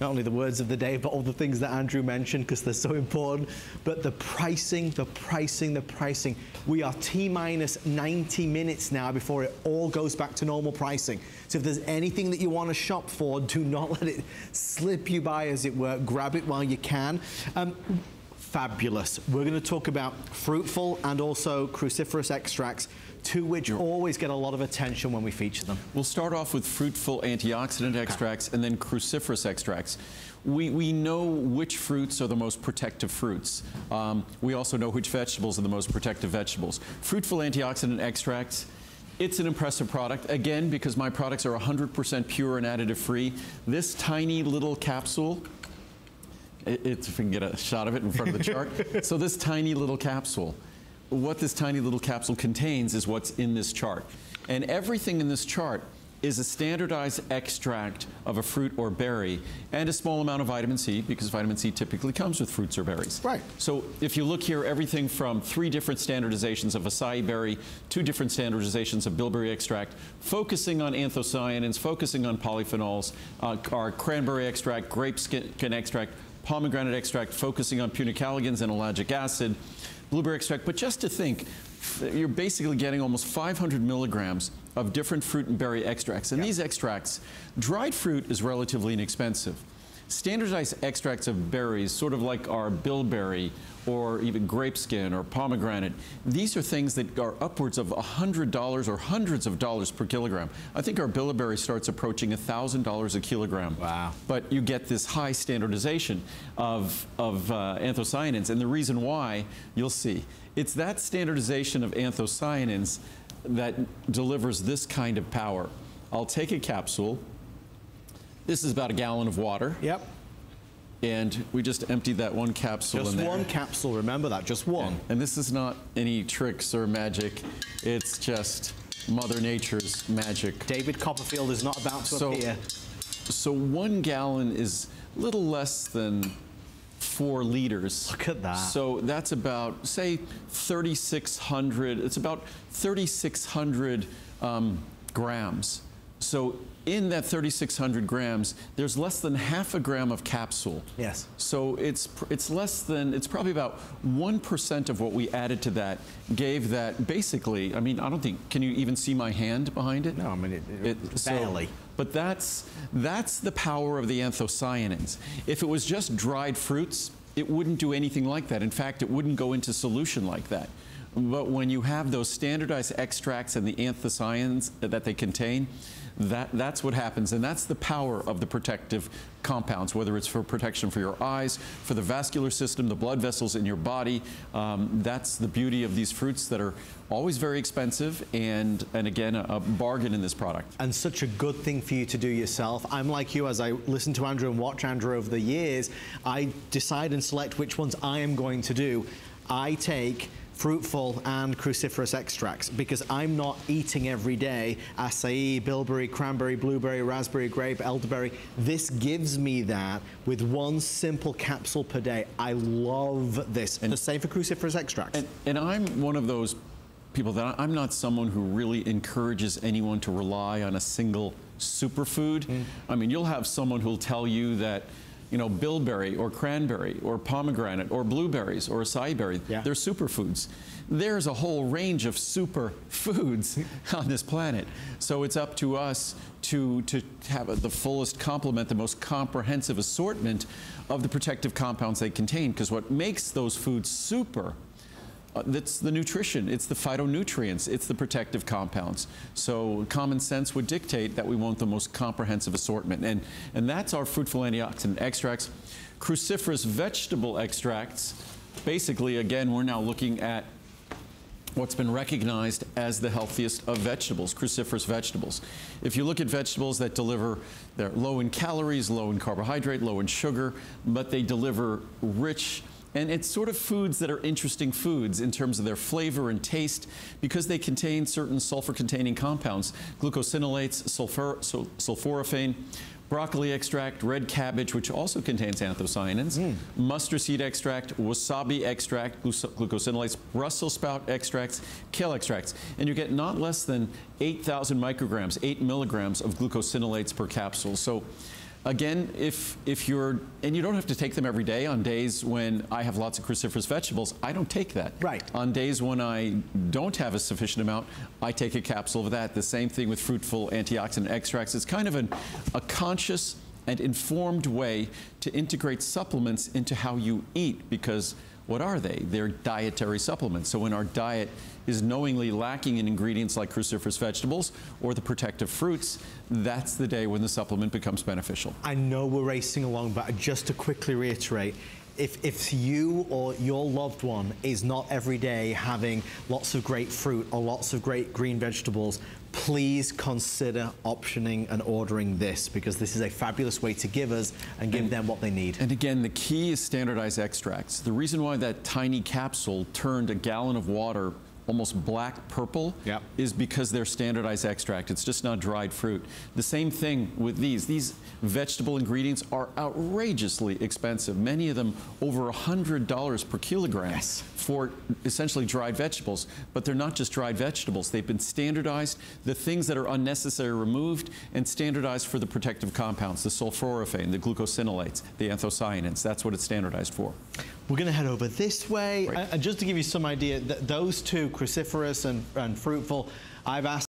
not only the words of the day, but all the things that Andrew mentioned, because they're so important. But the pricing. We are T-minus 90 minutes now before it all goes back to normal pricing. So if there's anything that you want to shop for, do not let it slip you by, as it were. Grab it while you can. Fabulous. We're going to talk about fruitful and also cruciferous extracts, two which always get a lot of attention when we feature them. We'll start off with fruitful antioxidant extracts and then cruciferous extracts. We know which fruits are the most protective fruits. We also know which vegetables are the most protective vegetables. Fruitful antioxidant extracts, it's an impressive product, again, because my products are 100% pure and additive free. This tiny little capsule, if we can get a shot of it in front of the chart. So this tiny little capsule, what this tiny little capsule contains is what's in this chart. And everything in this chart is a standardized extract of a fruit or berry and a small amount of vitamin C, because vitamin C typically comes with fruits or berries. Right. So if you look here, everything from 3 different standardizations of acai berry, 2 different standardizations of bilberry extract, focusing on anthocyanins, focusing on polyphenols, our cranberry extract, grape skin extract, pomegranate extract, focusing on punicalagins and ellagic acid, blueberry extract. But just to think, you're basically getting almost 500 milligrams of different fruit and berry extracts. And these extracts, dried fruit is relatively inexpensive. Standardized extracts of berries, sort of like our bilberry or even grape skin or pomegranate, these are things that are upwards of $100 or hundreds of dollars per kilogram. I think our bilberry starts approaching $1,000 a kilogram. Wow. But you get this high standardization of anthocyanins. And the reason why, you'll see, it's that standardization of anthocyanins that delivers this kind of power. I'll take a capsule. This is about a gallon of water. Yep. And we just emptied that one capsule in there. Just one capsule, remember that, just one. And this is not any tricks or magic. It's just Mother Nature's magic. David Copperfield is not about to appear. So 1 gallon is a little less than 4 liters. Look at that. So that's about, say, 3,600, it's about 3,600 grams. So in that 3,600 grams, there's less than half a gram of capsule. Yes. So it's probably about 1% of what we added to that gave that basically, I mean, I don't think, can you even see my hand behind it? No, I mean, barely. But that's the power of the anthocyanins. If it was just dried fruits, it wouldn't do anything like that. In fact, it wouldn't go into solution like that. But when you have those standardized extracts and the anthocyanins that they contain, that's what happens, and that's the power of the protective compounds, whether it's for protection for your eyes, for the vascular system, the blood vessels in your body. That's the beauty of these fruits that are always very expensive and again, a bargain in this product. And such a good thing for you to do yourself. I'm like you, as I listen to Andrew and watch Andrew over the years, I decide and select which ones I am going to do. I take fruitful and cruciferous extracts because I'm not eating every day acai, bilberry, cranberry, blueberry, raspberry, grape, elderberry. This gives me that with one simple capsule per day. I love this. And the same for cruciferous extracts. And I'm one of those people that I'm not someone who really encourages anyone to rely on a single superfood. I mean, you'll have someone who'll tell you that, you know, bilberry or cranberry or pomegranate or blueberries or acai berry, they're superfoods. There's a whole range of superfoods on this planet. So it's up to us to have the fullest complement, the most comprehensive assortment of the protective compounds they contain, because what makes those foods super, that's the nutrition, it's the phytonutrients, it's the protective compounds. So common sense would dictate that we want the most comprehensive assortment. And that's our fruitful antioxidant extracts. Cruciferous vegetable extracts, basically, again, we're now looking at what's been recognized as the healthiest of vegetables, cruciferous vegetables. If you look at vegetables that deliver, they're low in calories, low in carbohydrate, low in sugar, but they deliver rich, and it's sort of foods that are interesting foods in terms of their flavor and taste because they contain certain sulfur-containing compounds, glucosinolates, sulforaphane, broccoli extract, red cabbage, which also contains anthocyanins, mustard seed extract, wasabi extract, glucosinolates, Brussels sprout extracts, kale extracts. And you get not less than 8,000 micrograms, 8 milligrams of glucosinolates per capsule. So Again, if you're, and you don't have to take them every day. On days when I have lots of cruciferous vegetables, I don't take that. Right. On days when I don't have a sufficient amount, I take a capsule of that. The same thing with fruitful antioxidant extracts. It's kind of a conscious and informed way to integrate supplements into how you eat, because what are they? They're dietary supplements. So when our diet is knowingly lacking in ingredients like cruciferous vegetables or the protective fruits, that's the day when the supplement becomes beneficial. I know we're racing along, but just to quickly reiterate, if you or your loved one is not every day having lots of great fruit or lots of great green vegetables, please consider optioning and ordering this, because this is a fabulous way to give us and give them what they need. And again, the key is standardized extracts. The reason why that tiny capsule turned a gallon of water almost black purple is because they're standardized extract. It's just not dried fruit. The same thing with these. These vegetable ingredients are outrageously expensive. Many of them over $100 per kilogram for essentially dried vegetables. But they're not just dried vegetables. They've been standardized. The things that are unnecessary removed, and standardized for the protective compounds, the sulforaphane, the glucosinolates, the anthocyanins. That's what it's standardized for. We're going to head over this way. And just to give you some idea, those two, cruciferous and fruitful, I've asked